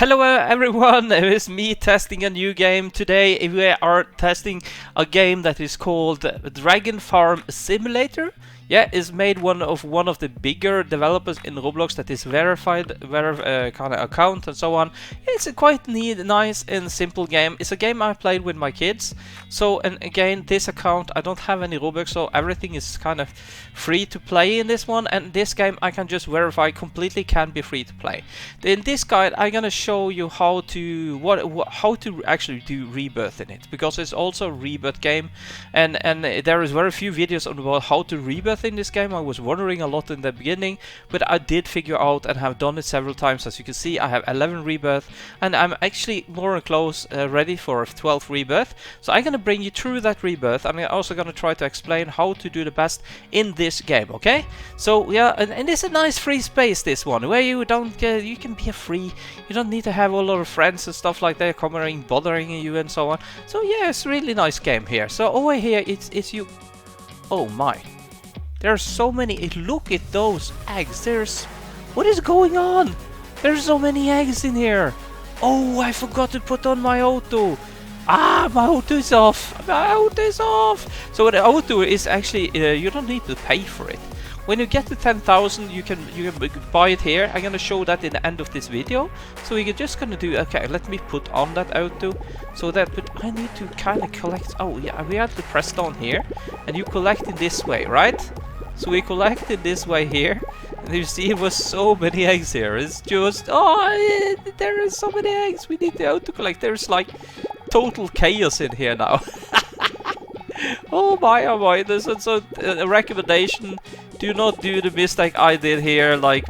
Hello everyone, it is me testing a new game. Today we are testing a game that is called Dragon Farm Simulator. Yeah, it's made one of the bigger developers in Roblox that is verified kind of account and so on. It's a quite neat, nice and simple game. It's a game I played with my kids. So, and again, this account, I don't have any Robux, so everything is kind of free to play in this one. And this game I can just verify completely can be free to play. In this guide, I'm gonna show you how to actually do rebirth in it, because it's also a rebirth game, and there is very few videos on about how to rebirth in this game. I was wondering a lot in the beginning, but I did figure out and have done it several times. As you can see, I have 11 rebirth, and I'm actually more close ready for a 12th rebirth. So I'm gonna bring you through that rebirth, and I'm also gonna try to explain how to do the best in this game. Okay? So yeah, and it's a nice free space, this one, where you don't get, you can be free. You don't need to have a lot of friends and stuff like that coming bothering you and so on. So yeah, it's a really nice game here. So over here, it's you. Oh my. There's so many. Look at those eggs. What is going on? There's so many eggs in here. Oh, I forgot to put on my auto. Ah, my auto is off. My auto is off. So the auto is actually you don't need to pay for it. When you get to 10,000, you can buy it here. I'm gonna show that in the end of this video. So we're just gonna do. Okay, let me put on that auto. So that, but I need to kind of collect. Oh yeah, we have to press down here, and you collect in this way, right? So we collected this way here, and you see it was so many eggs here. It's just, oh, there is so many eggs. We need the auto collect. There's like total chaos in here now. Oh my, oh my. This is a recommendation. Do not do the mistake I did here, like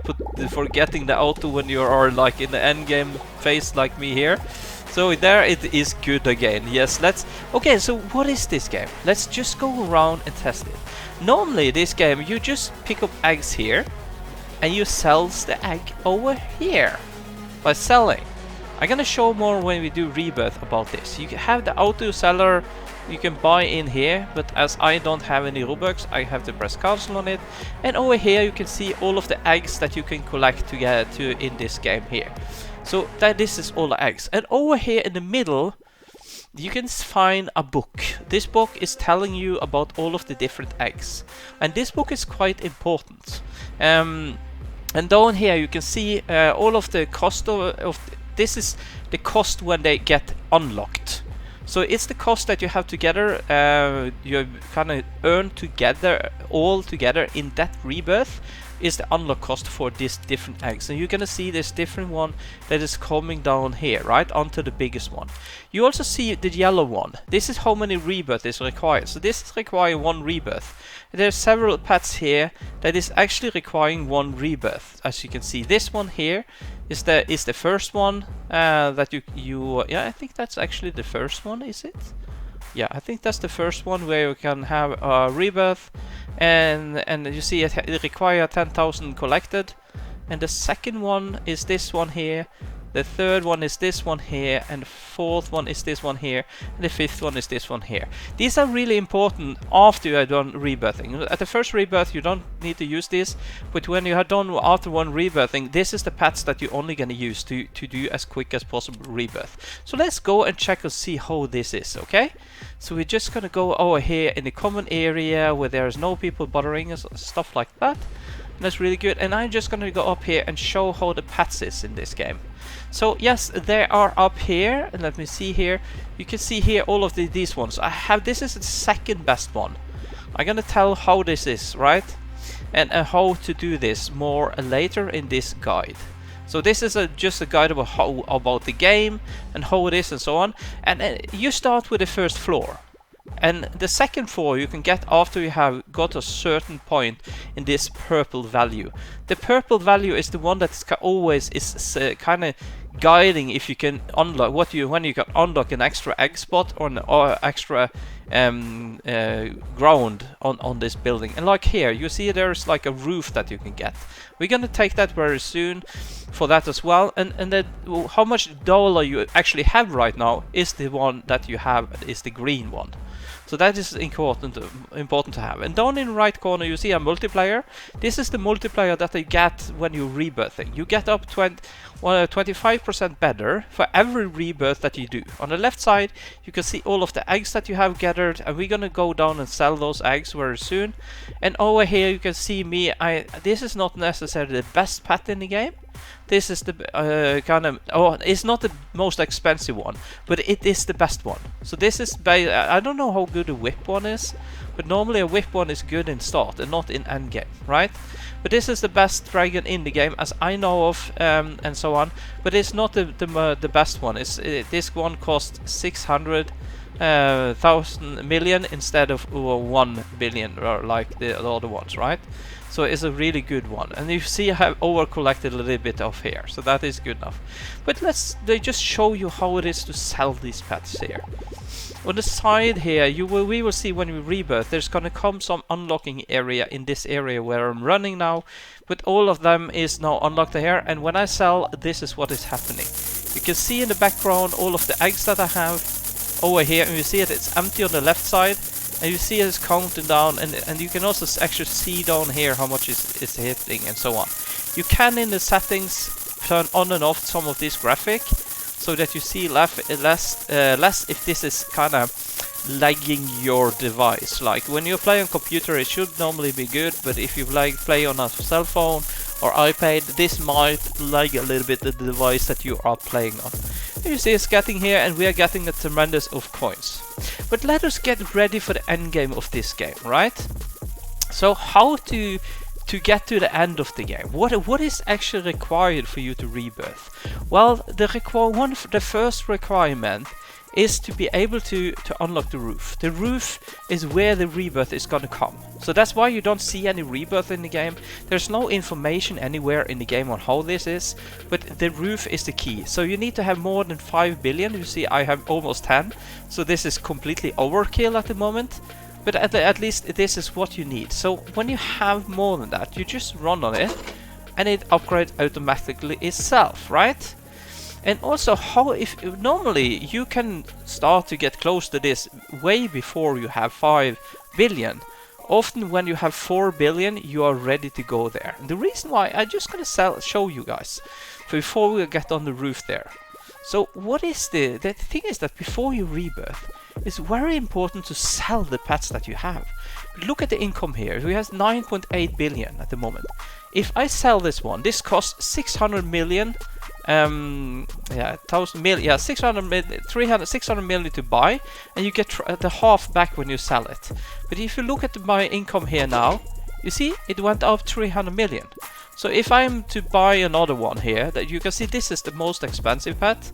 forgetting the auto when you are like in the end game phase like me here. So there it is good again. Yes, let's... Okay, so what is this game? Let's just go around and test it. Normally this game, you just pick up eggs here, and you sell the egg over here by selling. I'm gonna show more when we do rebirth about this. You have the auto seller, you can buy in here, but as I don't have any Robux, I have to press cancel on it. And over here you can see all of the eggs that you can collect to get to in this game here. So this is all the eggs. And over here in the middle, you can find a book. This book is telling you about all of the different eggs. And this book is quite important. And down here you can see all of the cost of this is the cost when they get unlocked. So it's the cost that you have together, you kind of earn together, all together in that rebirth, is the unlock cost for these different eggs. And you're gonna see this different one that is coming down here, right, onto the biggest one. You also see the yellow one. This is how many rebirth is required. So this is requiring 1 rebirth. There's several pets here that is actually requiring 1 rebirth. As you can see, this one here is the first one that you yeah, I think that's actually the first one, is it? Yeah, I think that's the first one where you can have a rebirth, and you see it requires 10,000 collected. And the second one is this one here. The third one is this one here, and the fourth one is this one here, and the fifth one is this one here. These are really important after you are done rebirthing. At the first rebirth you don't need to use this, but when you are done after one rebirthing, this is the pets that you're only gonna use to do as quick as possible rebirth. So let's go and check and see how this is, okay? So we're just gonna go over here in the common area where there's no people bothering us, stuff like that. And that's really good. And I'm just gonna go up here and show how the pets is in this game. So yes, they are up here, and let me see here. You can see here all of these ones. This is the second best one. I'm gonna tell how this is, right? And how to do this more later in this guide. So this is just a guide about the game and how it is and so on. And you start with the first floor. And the second floor you can get after you have got a certain point in this purple value. The purple value is the one that always is kind of guiding if you can unlock when you can unlock an extra egg spot or an extra ground on this building. And like here, you see there's like a roof that you can get. We're gonna take that very soon for that as well. And then how much dollar you actually have right now is the one that you have is the green one. So that is important to have. And down in the right corner you see a multiplier. This is the multiplier that you get when you're rebirthing. You get up 25% better for every rebirth that you do. On the left side you can see all of the eggs that you have gathered, and we're gonna go down and sell those eggs very soon. And over here you can see me. This is not necessarily the best pet in the game. This is the it's not the most expensive one, but it is the best one. So this is I don't know how good a whip one is, but normally a whip one is good in start and not in end game, right? But this is the best dragon in the game as I know of, and so on. But it's not the best one. This one costs 600,000 million instead of 1 billion like the other ones, right? So it's a really good one, and you see I have over collected a little bit of here, so that is good enough. But they just show you how it is to sell these pets here. On the side here, we will see when we rebirth, there's gonna come some unlocking area in this area where I'm running now, but all of them is now unlocked here, and when I sell, this is what is happening. You can see in the background all of the eggs that I have over here, and you see it's empty on the left side. And you see it's counting down, and you can also actually see down here how much it's hitting and so on. You can in the settings turn on and off some of this graphic so that you see less if this is kind of lagging your device. Like when you play on computer it should normally be good, but if you play on a cell phone or iPad, this might lag a little bit the device that you are playing on. You see it's getting here, and we are getting a tremendous of coins. But let us get ready for the end game of this game, right? So how to get to the end of the game? What is actually required for you to rebirth? Well, the first requirement is to be able to unlock the roof. The roof is where the rebirth is gonna come. So that's why you don't see any rebirth in the game. There's no information anywhere in the game on how this is, but the roof is the key. So you need to have more than 5 billion. You see I have almost 10, so this is completely overkill at the moment. But at least this is what you need. So when you have more than that, you just run on it, and it upgrades automatically itself, right? And also, if normally you can start to get close to this way before you have 5 billion. Often when you have 4 billion, you are ready to go there. And the reason why, I'm just gonna show you guys before we get on the roof there. So what is the thing is that before you rebirth, it's very important to sell the pets that you have. Look at the income here. We have 9.8 billion at the moment. If I sell this one, this costs 600 million. 600 million to buy, and you get the half back when you sell it. But if you look at my income here now, you see it went up 300 million. So if I'm to buy another one here, that you can see this is the most expensive pet.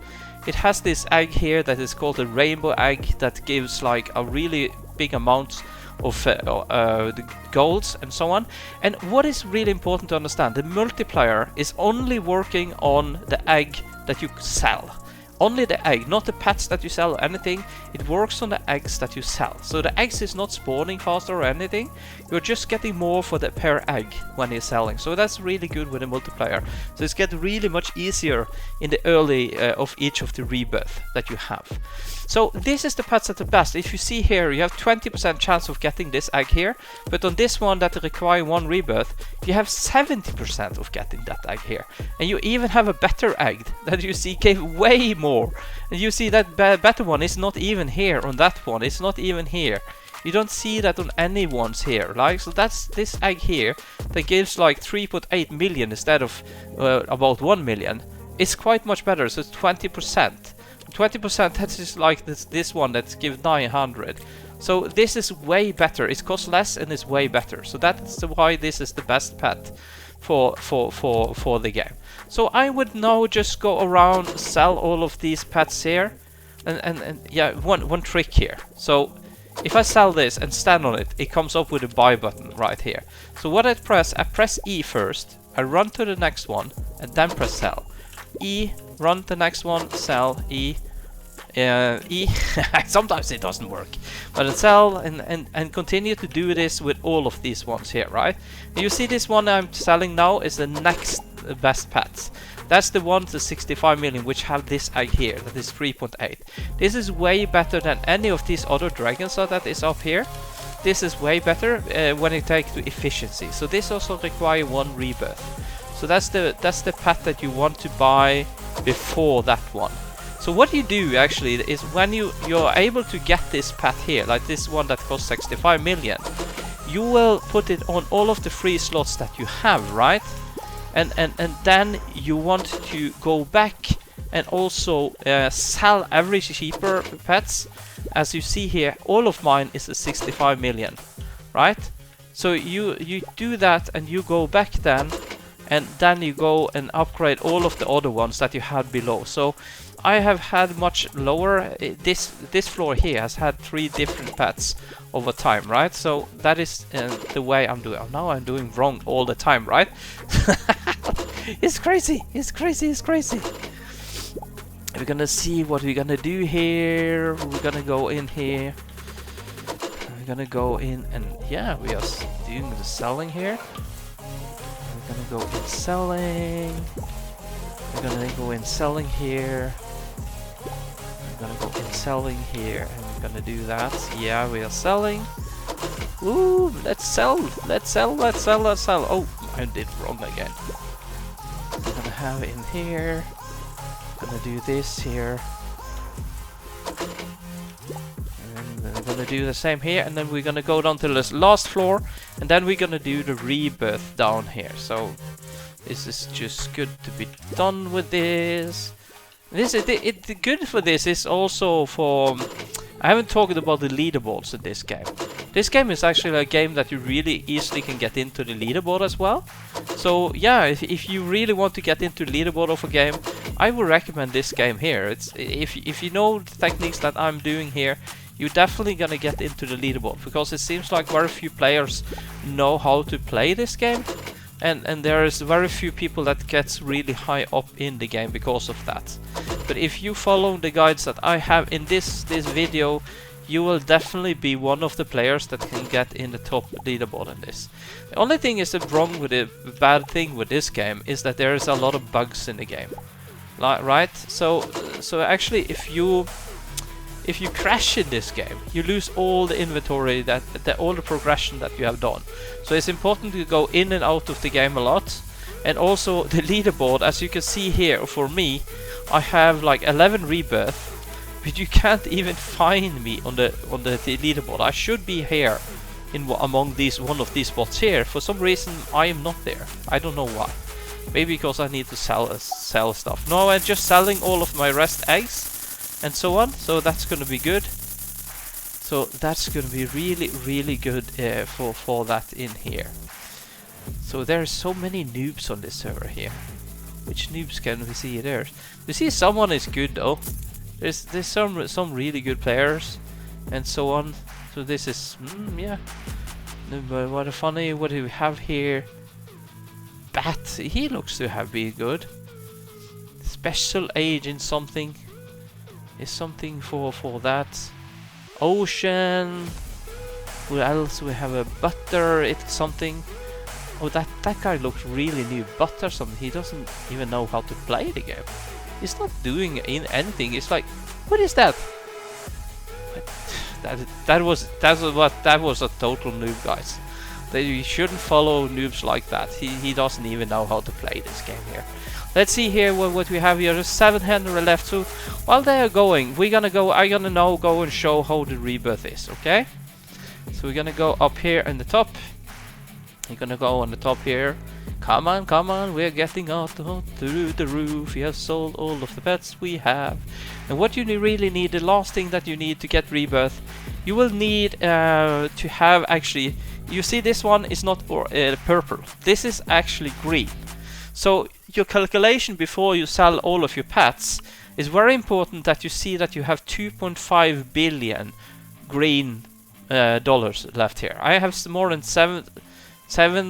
It has this egg here that is called a rainbow egg that gives like a really big amount of the golds and so on. And what is really important to understand, the multiplier is only working on the egg that you sell. Only the egg, not the pets that you sell or anything. It works on the eggs that you sell. So the eggs is not spawning faster or anything. You're just getting more for the per egg when you're selling. So that's really good with the multiplier. So it's getting really much easier in the early of each of the rebirth that you have. So this is the pets at the best. If you see here, you have 20% chance of getting this egg here. But on this one that require 1 rebirth, you have 70% of getting that egg here. And you even have a better egg that you see gave way more. And you see that better one is not even here on that one. It's not even here. You don't see that on any ones here. Like, so that's this egg here that gives like 3.8 million instead of about 1 million. It's quite much better. So it's 20%. 20% that is like this one that gives 900. So this is way better. It costs less and it's way better. So that's why this is the best pet for the game. So I would now just go around, sell all of these pets here, and yeah, one trick here. So if I sell this and stand on it, it comes up with a buy button right here. So what I press E first, I run to the next one, and then press sell. E, run to the next one, sell, E. E. Sometimes it doesn't work, but I sell and continue to do this with all of these ones here, right? And you see this one I'm selling now is the next best pets. That's the one to 65 million which have this egg here, that is 3.8. This is way better than any of these other dragons that is up here. This is way better when it takes to efficiency. So this also require 1 rebirth. So that's the pet that you want to buy before that one. So what you do actually is when you're able to get this pet here, like this one that costs 65 million, you will put it on all of the free slots that you have, right? And then you want to go back and also sell every cheaper pets. As you see here, all of mine is a 65 million, right? So you do that and you go back then, and then you go and upgrade all of the other ones that you had below. So I have had much lower. This floor here has had 3 different pets over time, right? So that is the way I'm doing. Now I'm doing wrong all the time, right? It's crazy. It's crazy. It's crazy. We're gonna see what we're gonna do here. We're gonna go in here. We're gonna go in and yeah, we are doing the selling here. We're gonna go in selling. We're gonna go in selling here. We're gonna go in selling here, and we're gonna do that. Yeah, we are selling. Ooh, let's sell. Let's sell. Let's sell. Let's sell. Oh, I did wrong again. We're gonna have it in here. Gonna do this here, and then we're gonna do the same here, and then we're gonna go down to this last floor, and then we're gonna do the rebirth down here. So this is just good to be done with this. This is it good for this is also for. I haven't talked about the leaderboards in this game. This game is actually a game that you really easily can get into the leaderboard as well. So yeah, if you really want to get into the leaderboard of a game, I would recommend this game here. It's if you know the techniques that I'm doing here, you're definitely gonna get into the leaderboard, because it seems like very few players know how to play this game, and there is very few people that gets really high up in the game because of that. But if you follow the guides that I have in this video, you will definitely be one of the players that can get in the top leaderboard in this. The only thing is wrong with the bad thing with this game is that there is a lot of bugs in the game, right? So actually, if you crash in this game, you lose all the inventory all the progression that you have done. So it's important to go in and out of the game a lot, and also the leaderboard. As you can see here, for me, I have like 11 rebirth. But you can't even find me on the leaderboard. I should be here among one of these spots here. For some reason I am not there. I don't know why. Maybe because I need to sell stuff. No, I'm just selling all of my rest eggs and so on. So that's gonna be good. So that's gonna be really good for that in here. So there are so many noobs on this server here. Which noobs can we see there? We see someone is good though. There's some really good players and so on. So this is yeah. But what a funny, what do we have here? Bat, he looks to have been good. Special agent something is something for that. Ocean. Who else? We have a butter. It's something. Oh, that guy looks really new. Butter something. He doesn't even know how to play the game. He's not doing anything. It's like, what is that? That was a total noob, guys. You shouldn't follow noobs like that. He doesn't even know how to play this game here. Let's see here what we have here. There's 700 left. So while they are going, I'm gonna now go and show how the rebirth is. Okay. So we're gonna go up here in the top. You're gonna go on the top here. Come on, we're getting out through the roof. We have sold all of the pets we have. And what you really need, the last thing that you need to get rebirth, you will need to have actually, you see this one is not purple. This is actually green. So your calculation before you sell all of your pets is very important, that you see that you have 2.5 billion green dollars left here. I have more than 7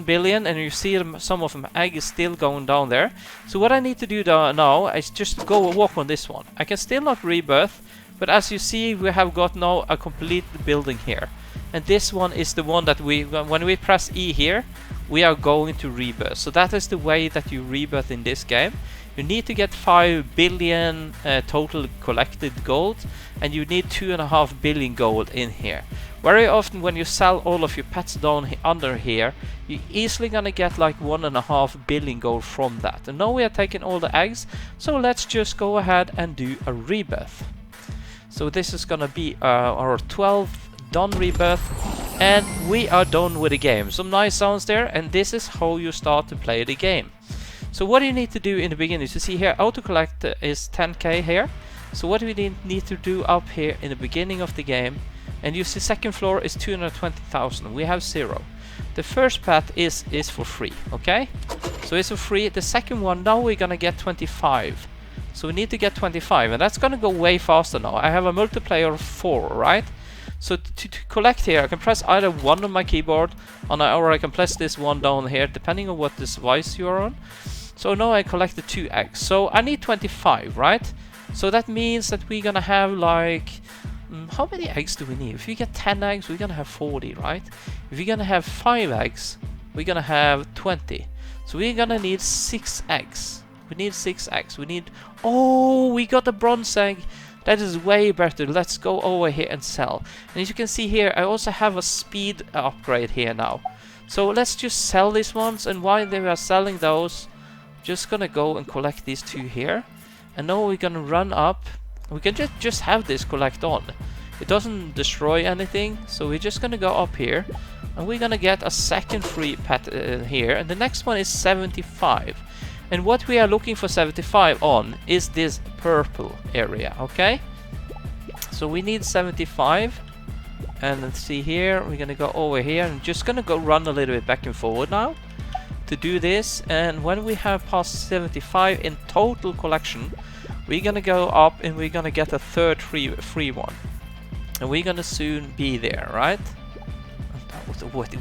billion, and you see some of them egg is still going down there. So what I need to do now is just go walk on this one. I can still not rebirth, but as you see, we have got now a complete building here. And this one is the one that when we press E here, we are going to rebirth. So that is the way that you rebirth in this game. You need to get 5 billion total collected gold, and you need 2.5 billion gold in here. Very often when you sell all of your pets down under here, you're easily gonna get like 1.5 billion gold from that. And now we are taking all the eggs, so let's just go ahead and do a rebirth. So this is gonna be our 12th done rebirth, and we are done with the game. Some nice sounds there, and this is how you start to play the game. So what you need to do in the beginning is, you see here auto collect is 10k here. So what we need to do up here in the beginning of the game, and you see second floor is 220,000. We have 0. The first pet is for free, okay? So it's for free. The second one, now we're gonna get 25. So we need to get 25, and that's gonna go way faster now. I have a multiplayer of 4, right? So to collect here, I can press either 1 on my keyboard, or I can press this one down here, depending on what device you are on. So now I collected 2 eggs. So I need 25, right? So that means that we're gonna have like... how many eggs do we need? If you get 10 eggs, we're gonna have 40, right? If you're gonna have 5 eggs, we're gonna have 20. So we're gonna need 6 eggs. We need 6 eggs. We need... oh, we got a bronze egg. That is way better. Let's go over here and sell. And as you can see here, I also have a speed upgrade here now. So let's just sell these ones, and while they are selling those, just gonna go and collect these 2 here. And now we're gonna run up. We can just have this collect on. It doesn't destroy anything, so we're just gonna go up here, and we're gonna get a second free pet here, and the next one is 75. And what we are looking for 75 on is this purple area, okay? So we need 75, and let's see here, we're gonna go over here, and just gonna go run a little bit back and forward now to do this. And when we have passed 75 in total collection, we're gonna go up and we're gonna get a third free one, and we're gonna soon be there, right?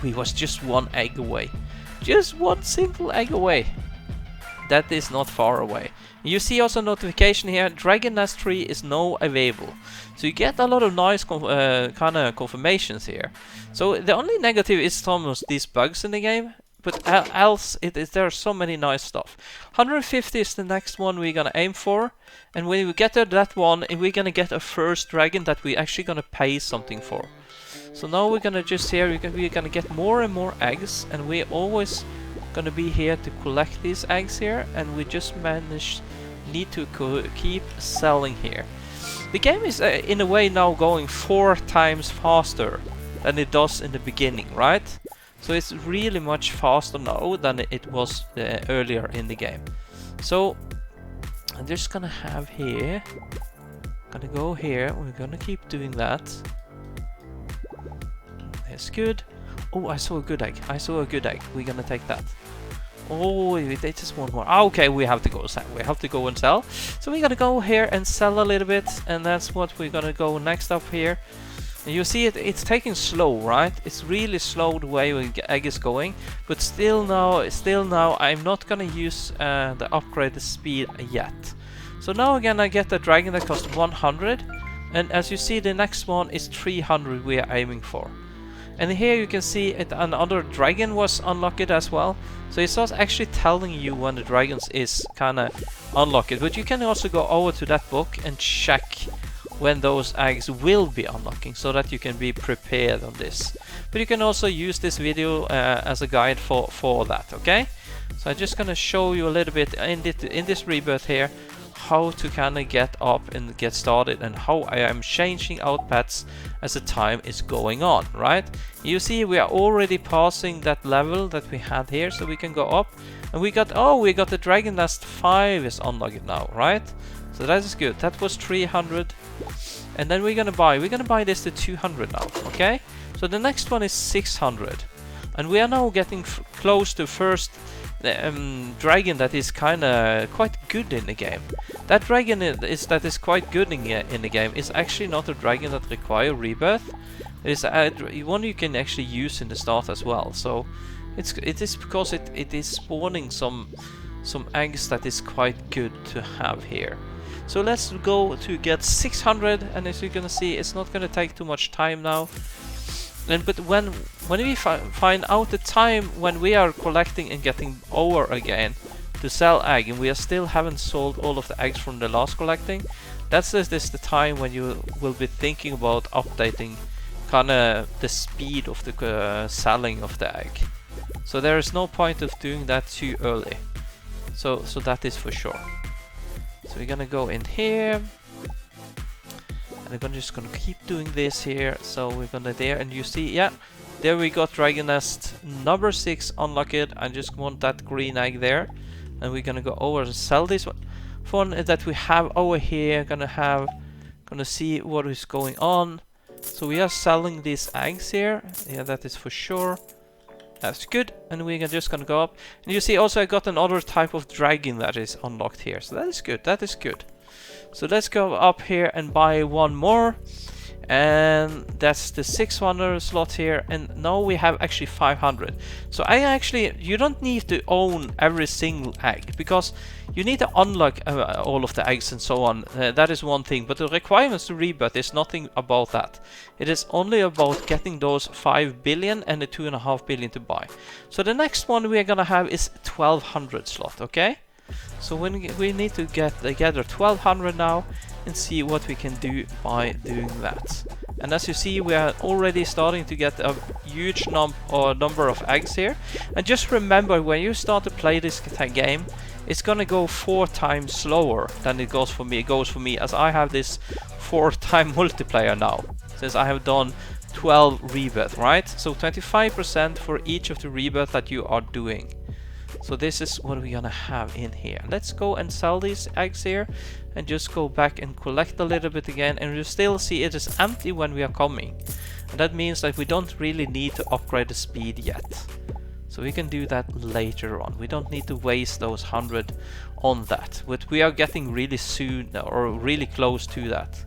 We was just 1 egg away, just 1 simple egg away. That is not far away. You see also notification here, Dragon Nest Tree is now available. So you get a lot of nice kind of confirmations here. So the only negative is some of these bugs in the game, but else there are so many nice stuff. 150 is the next one we're gonna aim for, and when we get to that one, we're gonna get a first dragon that we're actually gonna pay something for. So now we're gonna just here, we're gonna get more and more eggs, and we always gonna be here to collect these eggs here, and we just need to keep selling here. The game is in a way now going 4 times faster than it does in the beginning, right? So it's really much faster now than it was earlier in the game. So I'm just gonna have here, gonna go here, we're gonna keep doing that. That's good. Oh, I saw a good egg. I saw a good egg. We're gonna take that. Oh, it is one more. Okay, we have to go sell. We have to go and sell. So we're gonna go here and sell a little bit, and that's what we're gonna go next up here. And you see it's taking slow, right? It's really slow the way the egg is going. But still now, I'm not gonna use the upgraded speed yet. So now again, I get a dragon that costs 100, and as you see, the next one is 300 we are aiming for. And here you can see another dragon was unlocked as well. So it's not actually telling you when the dragons is kinda unlocked, but you can also go over to that book and check when those eggs will be unlocking, so that you can be prepared on this. But you can also use this video as a guide for that, okay? So I'm just gonna show you a little bit in this rebirth here, how to kind of get up and get started, and how I am changing out pets as the time is going on, right? You see we are already passing that level that we had here, so we can go up, and we got the Dragon Nest 5 is unlocked now, right? So that is good. That was 300, and then we're gonna buy this to 200 now, okay? So the next one is 600, and we are now getting close to first dragon that is kinda quite good in the game. That dragon that is quite good in the game is actually not a dragon that require rebirth. It is one you can actually use in the start as well. So it is because it is spawning some eggs that is quite good to have here. So let's go to get 600, and as you're gonna see, it's not gonna take too much time now. But when we find out the time when we are collecting and getting over again, to sell egg, and we still haven't sold all of the eggs from the last collecting. That's this the time when you will be thinking about updating kind of the speed of the selling of the egg. So there is no point of doing that too early. So that is for sure. So we're gonna go in here, and I'm just gonna keep doing this here. So we're gonna there, and you see, yeah, there we got dragon nest number 6 unlocked. I just want that green egg there, and we're gonna go over and sell this one that we have over here. Gonna see what is going on. So we are selling these eggs here. Yeah, that is for sure. That's good, and we're just gonna go up. And you see also I got another type of dragon that is unlocked here. So that is good, that is good. So let's go up here and buy one more. And that's the 600 slot here, and now we have actually 500. So you don't need to own every single egg, because you need to unlock all of the eggs and so on. That is one thing, but the requirements to rebirth is nothing about that. It is only about getting those 5 billion and the 2.5 billion to buy. So the next one we are gonna have is 1200 slot, okay? So when we need to get together 1200 now, and see what we can do by doing that. And as you see, we are already starting to get a huge number of eggs here. And just remember, when you start to play this game, it's gonna go 4 times slower than it goes for me, as I have this 4-time multiplayer now, since I have done 12 rebirth, right? So 25% for each of the rebirth that you are doing. So this is what we're gonna have in here. Let's go and sell these eggs here, and just go back and collect a little bit again, and you still see it is empty when we are coming. And that means that we don't really need to upgrade the speed yet. So we can do that later on. We don't need to waste those 100 on that. But we are getting really soon, or really close to that.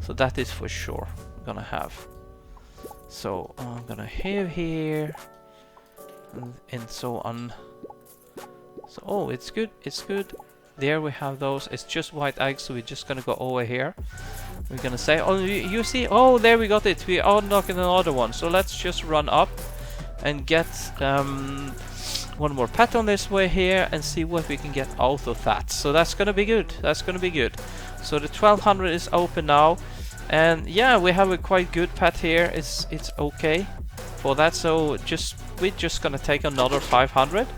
So that is for sure gonna have. So I'm gonna have here, and so on. So, oh, it's good, it's good. There we have those. It's just white eggs, so we're just gonna go over here. We're gonna say, oh, you see, oh, there we got it. We are unlocking another one. So let's just run up and get one more pet on this way here, and see what we can get out of that. So that's gonna be good. That's gonna be good. So the 1200 is open now, and yeah, we have a quite good pet here. It's okay for that. So we're just gonna take another 500.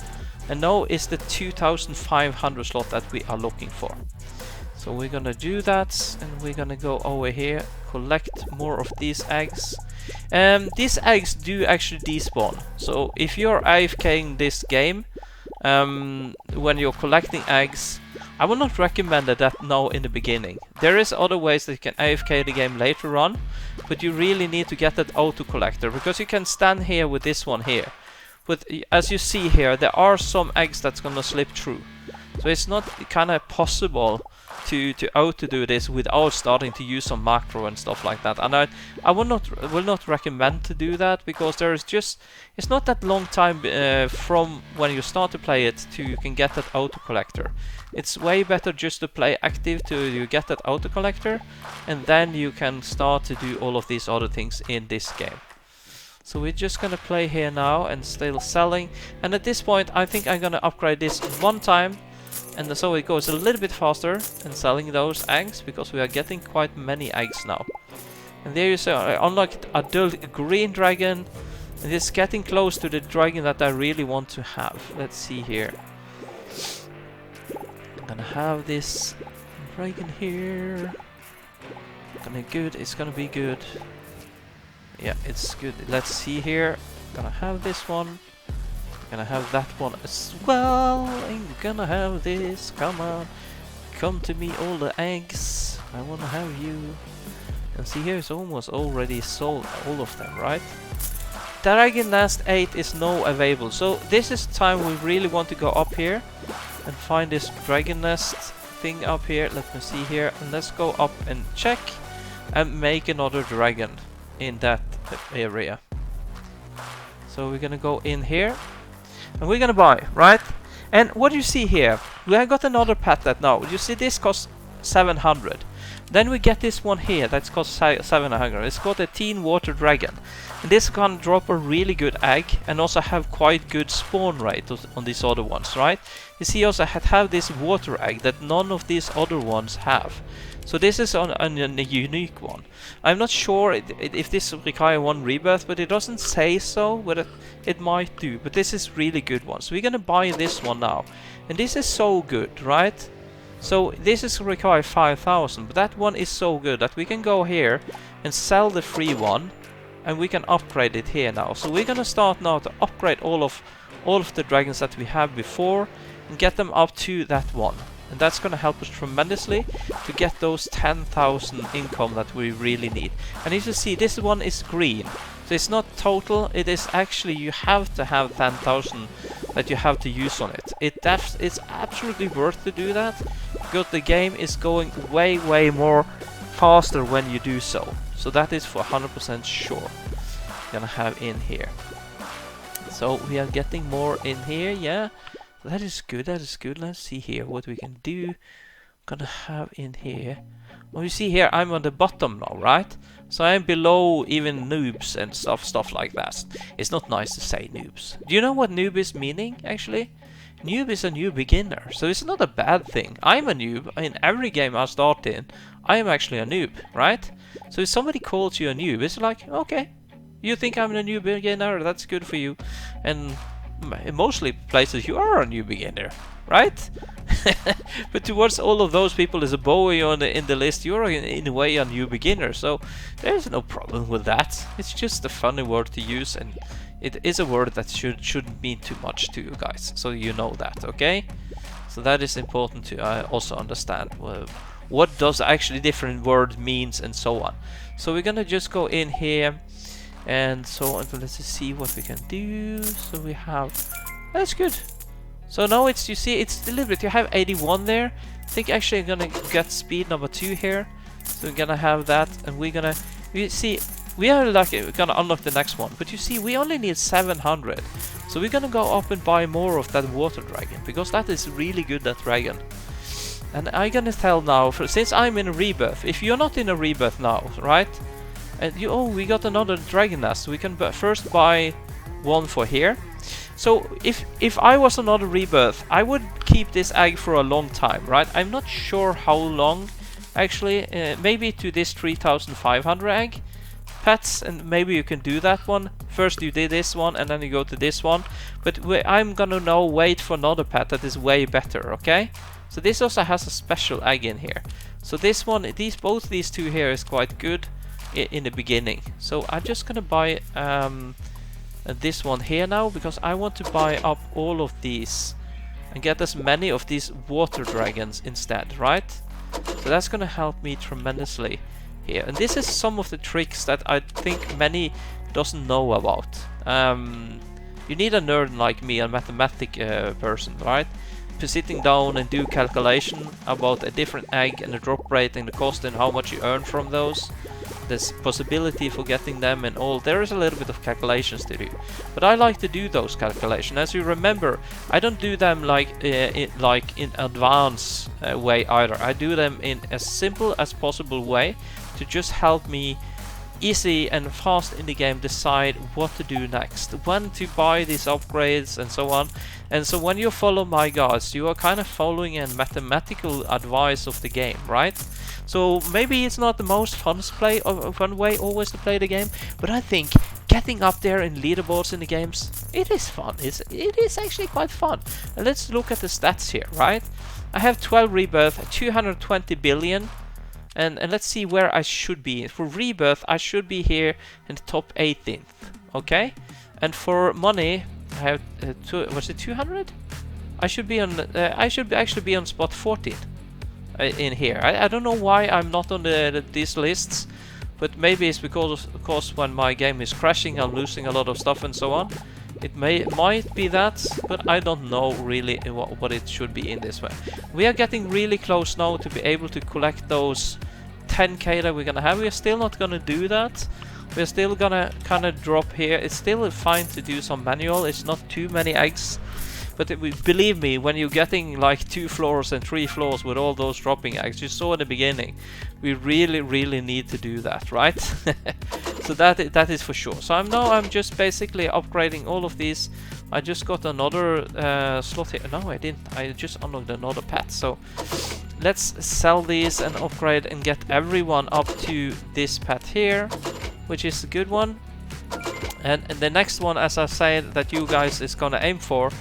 And now is the 2500 slot that we are looking for. So we're gonna do that, and we're gonna go over here, collect more of these eggs. These eggs do actually despawn. So if you're AFKing this game, when you're collecting eggs, I would not recommend that now in the beginning. There is other ways that you can AFK the game later on, but you really need to get that auto collector, because you can stand here with this one here. But as you see here, there are some eggs that's gonna slip through. So it's not kind of possible to auto-do this without starting to use some macro and stuff like that. And I will not recommend to do that, because there is just, it's not that long time from when you start to play it to you can get that auto collector. It's way better just to play active till you get that auto collector, and then you can start to do all of these other things in this game. So we're just gonna play here now and still selling. And at this point, I think I'm gonna upgrade this one time, and so it goes a little bit faster and selling those eggs, because we are getting quite many eggs now. And there you see, I unlocked a adult green dragon, and it's getting close to the dragon that I really want to have. Let's see here. I'm gonna have this dragon here. It's gonna be good. Yeah, it's good. Let's see here. Gonna have this one. Gonna have that one as well. I'm gonna have this. Come on. Come to me, all the eggs. I wanna have you. And see here, it's almost already sold, all of them, right? Dragon Nest 8 is now available. So this is the time we really want to go up here and find this Dragon Nest thing up here. Let me see here. And let's go up and check and make another dragon in that area. So we're gonna go in here, and we're gonna buy, right? And what do you see here? We have got another pet that now, you see this costs 700. Then we get this one here that's cost 700. It's called a Teen Water Dragon. And this can drop a really good egg and also have quite good spawn rate on these other ones, right? You see also have this water egg that none of these other ones have. So this is a unique one. I'm not sure if this requires one rebirth, but it doesn't say so, but it might do. But this is really good one. So we're gonna buy this one now. And this is so good, right? So this is require 5,000, but that one is so good that we can go here and sell the free one, and we can upgrade it here now. So we're gonna start now to upgrade all of the dragons that we have before and get them up to that one. And that's gonna help us tremendously to get those 10,000 income that we really need. And as you see, this one is green. So it's not total, it is actually, you have to have 10,000 that you have to use on it. It's absolutely worth to do that, because the game is going way more faster when you do so. So that is for 100% sure. Gonna have in here. So we are getting more in here, yeah. That is good, that is good. Let's see here what we can do. Gonna have in here. Well, you see here, I'm on the bottom now, right? So I'm below even noobs and stuff like that. It's not nice to say noobs. Do you know what noob is meaning, actually? Noob is a new beginner, so it's not a bad thing. I'm a noob. In every game I start in, I am actually a noob, right? So if somebody calls you a noob, it's like, okay, you think I'm a new beginner, that's good for you. And in mostly places you are a new beginner, right? But towards all of those people is a Bowie in the list, you're in a way a new beginner, so there's no problem with that. It's just a funny word to use, and it is a word that shouldn't mean too much to you guys, so you know that, okay? So that is important to also understand what does actually different word means and so on. So we're gonna just go in here and so on. Let's just see what we can do. So we have, that's good. So now it's, you see, it's deliberate. You have 81 there. I think actually I'm gonna get speed number 2 here. So we're gonna have that, and we're gonna, you see, we are like, we're gonna unlock the next one. But you see, we only need 700. So we're gonna go up and buy more of that water dragon, because that is really good, that dragon. And I'm gonna tell now, since I'm in a rebirth, if you're not in a rebirth now, right? And you, oh, we got another dragon nest. So we can first buy one for here. So if I was another rebirth, I would keep this egg for a long time, right? I'm not sure how long, actually. Maybe to this 3,500 egg pets, and maybe you can do that one. First you did this one, and then you go to this one. But I'm gonna now wait for another pet that is way better, okay? So this also has a special egg in here. So this one, both these two here is quite good in the beginning. So I'm just gonna buy this one here now, because I want to buy up all of these and get as many of these water dragons instead, right? So that's gonna help me tremendously here. And this is some of the tricks that I think many doesn't know about. You need a nerd like me, a mathematic person, right? To sitting down and do calculation about a different egg and the drop rate and the cost and how much you earn from those. There's possibility for getting them and all. There is a little bit of calculations to do, but I like to do those calculations. As you remember, I don't do them like in advanced way either. I do them in as simple as possible way to just help me easy and fast in the game decide what to do next, when to buy these upgrades and so on. And so when you follow my guides, you are kind of following a mathematical advice of the game, right? So maybe it's not the most fun way always to play the game, but I think getting up there in leaderboards in the games, it is fun. It is actually quite fun. And let's look at the stats here, right? I have 12 rebirth, 220 billion. And let's see where I should be. For rebirth, I should be here in the top 18th, okay? And for money, I have was it 200? I should be on. I should actually be on spot 14 in here. I don't know why I'm not on these lists, but maybe it's because of course when my game is crashing, I'm losing a lot of stuff and so on. It might be that, but I don't know really what it should be in this way. We are getting really close now to be able to collect those 10k that we're gonna have. We're still not gonna do that. We're still gonna kind of drop here. It's still fine to do some manual. It's not too many eggs. But believe me, when you're getting like 2 floors and 3 floors with all those dropping eggs, you saw in the beginning, we really need to do that, right? So that is for sure. So I'm just basically upgrading all of these. I just got another slot here. No, I didn't. I just unlocked another pet. So let's sell these and upgrade and get everyone up to this pet here, which is a good one. And the next one, as I said, that you guys is gonna aim for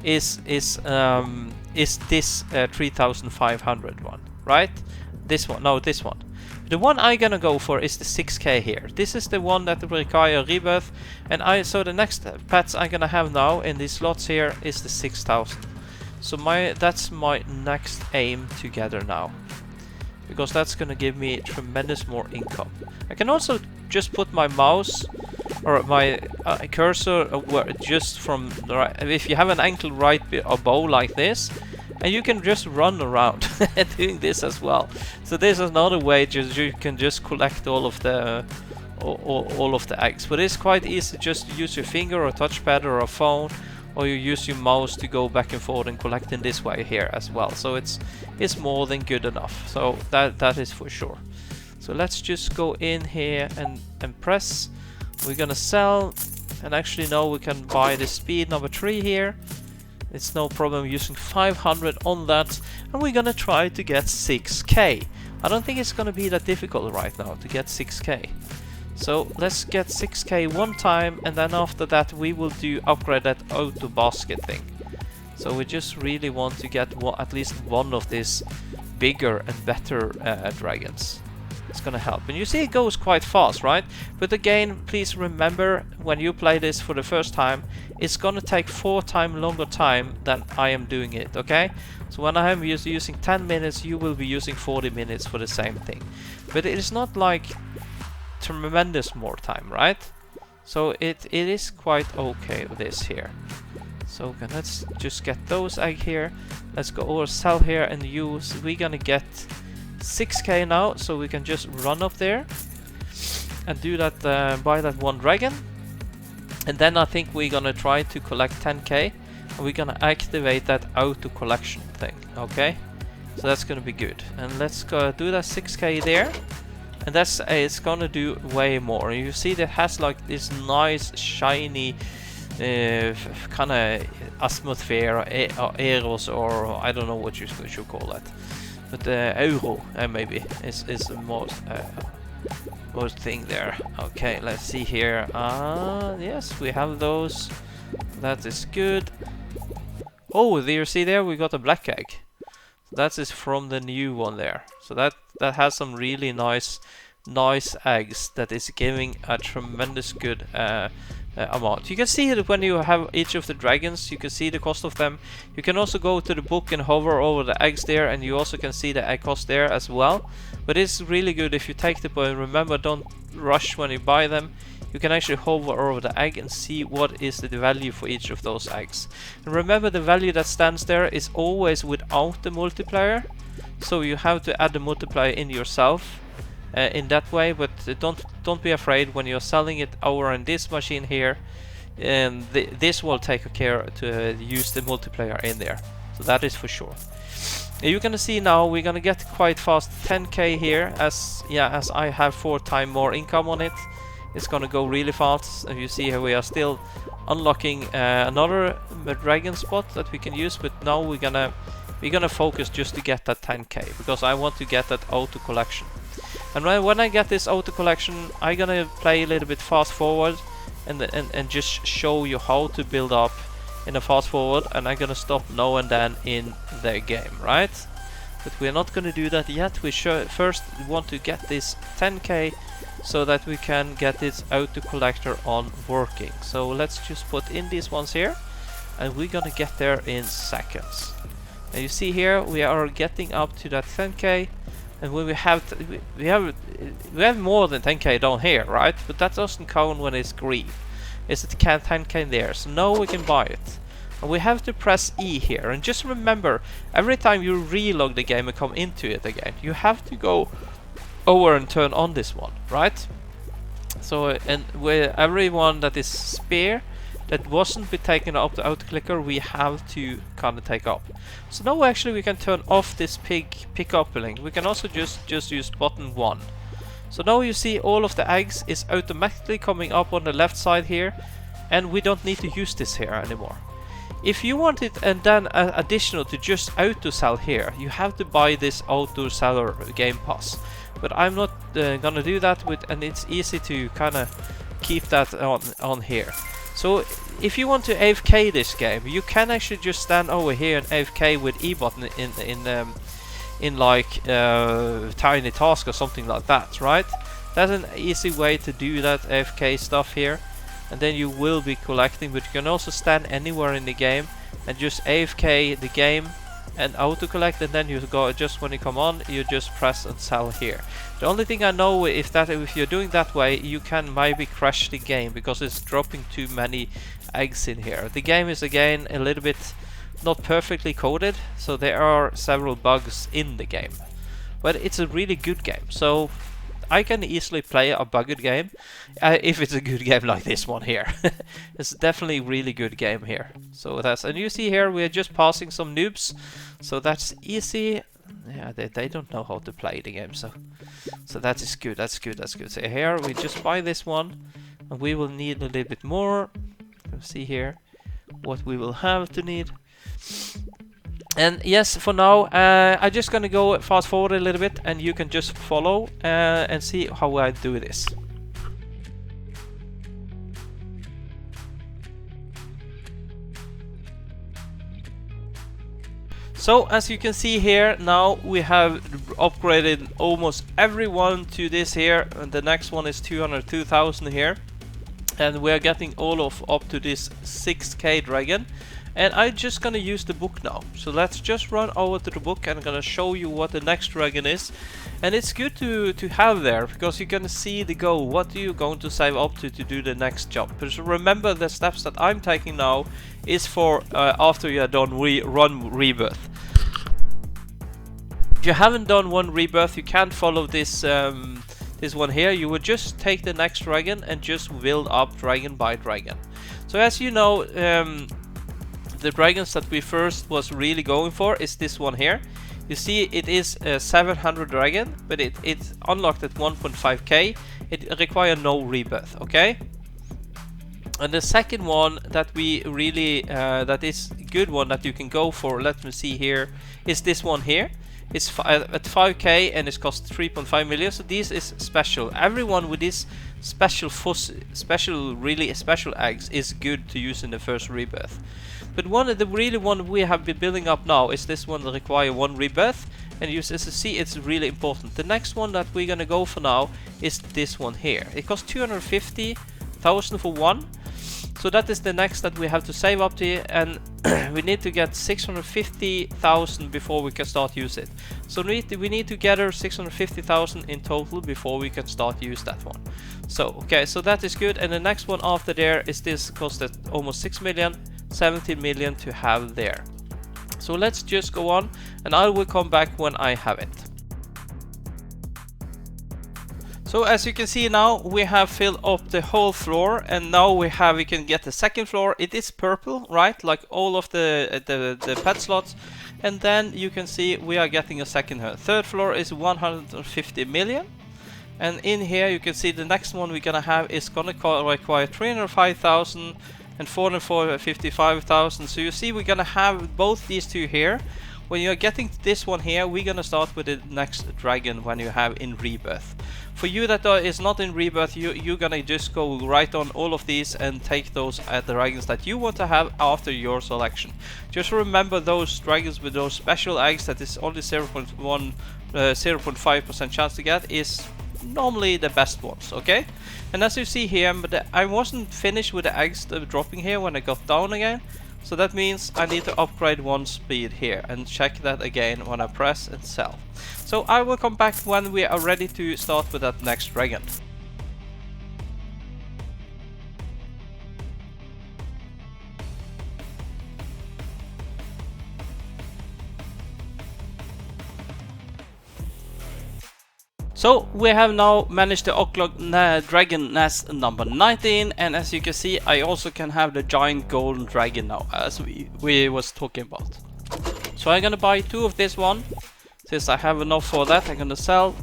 is this 3,500 one, right? This one, no, this one. The one I'm gonna go for is the 6k here. This is the one that will require rebirth, and so the next pets I'm gonna have now in these slots here is the 6,000. So that's my next aim to gather now, because that's gonna give me tremendous more income. I can also just put my mouse or my cursor just from the right. If you have an ankle right bow like this, and you can just run around doing this as well. So this is another way you can just collect all of the eggs. But it's quite easy. Just use your finger or touchpad or a phone, or you use your mouse to go back and forth and collect in this way here as well. So it's more than good enough. So that is for sure. So let's just go in here and press. We're gonna sell, and actually now we can buy the speed number 3 here. It's no problem using 500 on that, and we're gonna try to get 6k. I don't think it's gonna be that difficult right now to get 6k. So let's get 6k one time, and then after that we will upgrade that auto basket thing. So we just really want to get at least one of these bigger and better dragons. It's gonna help. And you see it goes quite fast, right? But again, please remember, when you play this for the first time, it's gonna take 4 times longer time than I am doing it, okay? So when I am using 10 minutes, you will be using 40 minutes for the same thing. But it is not like tremendous more time, right? So it is quite okay with this here. So let's just get those egg here. Let's go over sell here and use. We're gonna get 6k now, so we can just run up there and do that, buy that one dragon, and then I think we're gonna try to collect 10k, and we're gonna activate that auto collection thing. Okay, so that's gonna be good, and let's go do that 6k there, and that's it's gonna do way more. You see that has like this nice shiny kind of atmosphere, or eros, or I don't know what you should call that. But euro maybe is the most thing there. Okay, let's see here. Yes, we have those. That is good. Oh, there you see there we got a black egg. That is from the new one there. So that has some really nice eggs that is giving a tremendous good amount. You can see it when you have each of the dragons. You can see the cost of them. You can also go to the book and hover over the eggs there, and you also can see the egg cost there as well. But it's really good if you take the point. Remember, don't rush when you buy them. You can actually hover over the egg and see what is the value for each of those eggs. And remember, the value that stands there is always without the multiplier, so you have to add the multiplier in yourself. In that way, but don't be afraid when you're selling it over on this machine here, and this will take care to use the multiplier in there. So that is for sure. You're gonna see now we're gonna get quite fast 10k here, as I have 4 times more income on it. It's gonna go really fast. And you see here we are still unlocking another dragon spot that we can use, but now we're gonna focus just to get that 10k, because I want to get that auto collection. And when I get this auto collection, I'm gonna play a little bit fast forward and just show you how to build up in a fast forward, and I'm gonna stop now and then in the game, right? But we're not gonna do that yet. We first want to get this 10k so that we can get this auto collector on working. So let's just put in these ones here, and we're gonna get there in seconds. And you see here we are getting up to that 10k. And when we have more than 10k down here, right? But that doesn't count when it's green. It's at 10k there, so now we can buy it. And we have to press E here. And just remember, every time you relog the game and come into it again, you have to go over and turn on this one, right? So, and with everyone that is spare, that wasn't be taken up the auto clicker, we have to kind of take up. So now actually we can turn off this pick up link. We can also just use button 1. So now you see all of the eggs is automatically coming up on the left side here, and we don't need to use this here anymore. If you want it and then additional to just auto sell here, you have to buy this auto seller game pass. But I'm not gonna do that and it's easy to kind of keep that on here. So if you want to AFK this game, you can actually just stand over here and AFK with E button in like tiny task or something like that, right? That's an easy way to do that AFK stuff here. And then you will be collecting, but you can also stand anywhere in the game and just AFK the game and auto collect, and then you go just when you come on, you just press and sell here. The only thing I know if you're doing that way, you can maybe crash the game because it's dropping too many eggs in here. The game is again a little bit not perfectly coded, so there are several bugs in the game, but it's a really good game. So I can easily play a bugged game if it's a good game like this one here. It's definitely a really good game here. So that's, and you see here we're just passing some noobs, so that's easy. Yeah, they don't know how to play the game, so that is good. That's good. So here we just buy this one, and we will need a little bit more. Let's see here what we will have to need. And yes, for now, I'm just gonna go fast forward a little bit, and you can just follow and see how I do this. So as you can see here, now we have upgraded almost everyone to this here, and the next one is 202,000 here, and we're getting all of up to this 6k dragon. And I'm just gonna use the book now. So let's just run over to the book, and I'm gonna show you what the next dragon is. And it's good to have there, because you're gonna see the goal. What are you going to save up to do the next jump? But remember, the steps that I'm taking now is for after you are done run rebirth. If you haven't done one rebirth, you can't follow this this one here. You would just take the next dragon and just build up dragon by dragon. So as you know, the dragons that we first was really going for is this one here. You see it is a 700 dragon, but it's unlocked at 1.5k. It requires no rebirth, okay? And the second one that we really that is a good one that you can go for, let me see here, is this one here. It's at 5k and it costs 3.5 million. So this is special. Everyone with this really special eggs is good to use in the first rebirth. But one of the really one we have been building up now is this one that require one rebirth, and you see it's really important. The next one that we're gonna go for now is this one here. It costs 250,000 for one, so that is the next that we have to save up to, and we need to get 650,000 before we can start use it. So we need to gather 650,000 in total before we can start use that one. So okay, so that is good. And the next one after there is this, costed almost 6 million. 17 million to have there. So let's just go on, and I will come back when I have it. So as you can see now, we have filled up the whole floor, and now we can get the second floor. It is purple, right, like all of the pet slots. And then you can see we are getting a second here. Third floor is 150 million. And in here you can see the next one we're gonna have is gonna require 305,000 and 455,000. So you see we're gonna have both these two here. When you're getting this one here, we're gonna start with the next dragon when you have in rebirth. For you that is not in rebirth, you're gonna just go right on all of these and take those dragons that you want to have after your selection. Just remember those dragons with those special eggs that is only 0.5% chance to get is normally the best ones, okay? And as you see here, but I wasn't finished with the eggs dropping here when I got down again. So that means I need to upgrade one speed here and check that again when I press and sell. So I will come back when we are ready to start with that next dragon. So we have now managed to unlock dragon nest number 19, and as you can see I also can have the giant golden dragon now, as we was talking about. So I'm gonna buy 2 of this one, since I have enough for that. I'm gonna sell,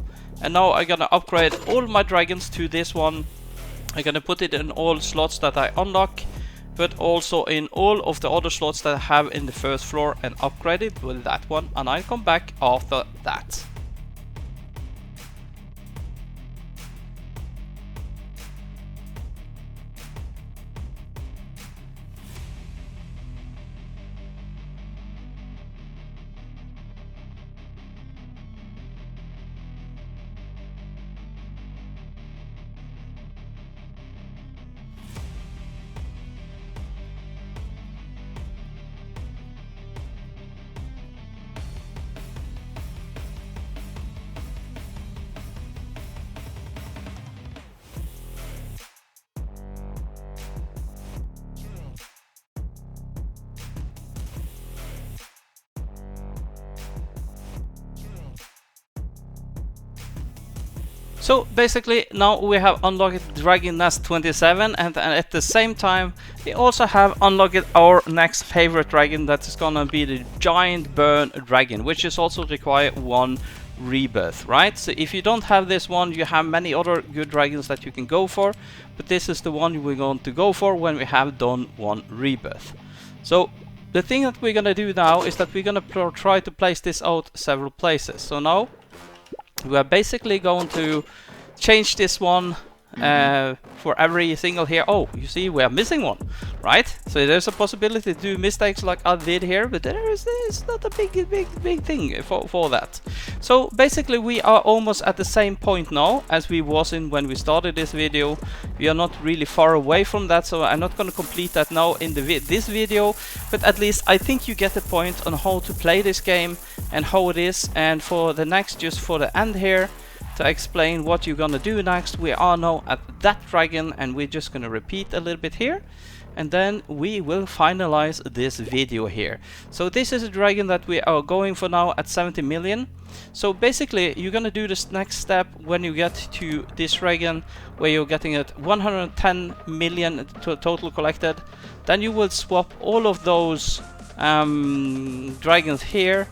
and now I'm gonna upgrade all my dragons to this one. I'm gonna put it in all slots that I unlock, but also in all of the other slots that I have in the first floor, and upgrade it with that one, and I'll come back after that. So basically now we have unlocked Dragon Nest 27, and at the same time we also have unlocked our next favorite dragon, that is gonna be the giant burn dragon, which is also require 1 rebirth, right? So if you don't have this one, you have many other good dragons that you can go for, but this is the one we're going to go for when we have done 1 rebirth. So the thing that we're gonna do now is that we're gonna try to place this out several places. So now we are basically going to change this one for every single here. Oh, you see we are missing one, right? So there's a possibility to do mistakes like I did here, but it's not a big thing for that. So basically we are almost at the same point now as we was in when we started this video. We are not really far away from that, so I'm not going to complete that now in this video, but at least I think you get the point on how to play this game and how it is. And for the next, just for the end here, to explain what you're gonna do next, we are now at that dragon, and we're just gonna repeat a little bit here, and then we will finalize this video here. So this is a dragon that we are going for now at 70 million. So basically you're gonna do this next step when you get to this dragon, where you're getting at 110 million total collected. Then you will swap all of those dragons here.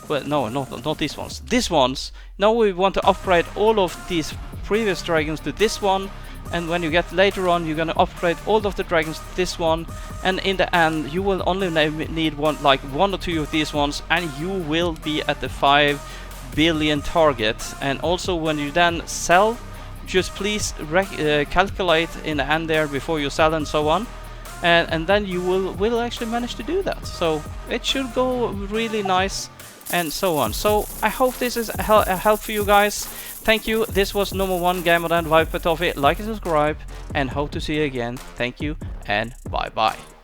Well, no, not these ones. These ones. Now we want to upgrade all of these previous dragons to this one, and when you get later on, you're gonna upgrade all of the dragons to this one, and in the end, you will only need one or two of these ones, and you will be at the 5 billion target. And also, when you then sell, just please calculate in the end there before you sell and so on, and then you will actually manage to do that. So it should go really nice, and so on. So I hope this is a help for you guys. Thank you. This was number 1 Gamer and Viper Toffee. Like and subscribe, and hope to see you again. Thank you, and bye bye.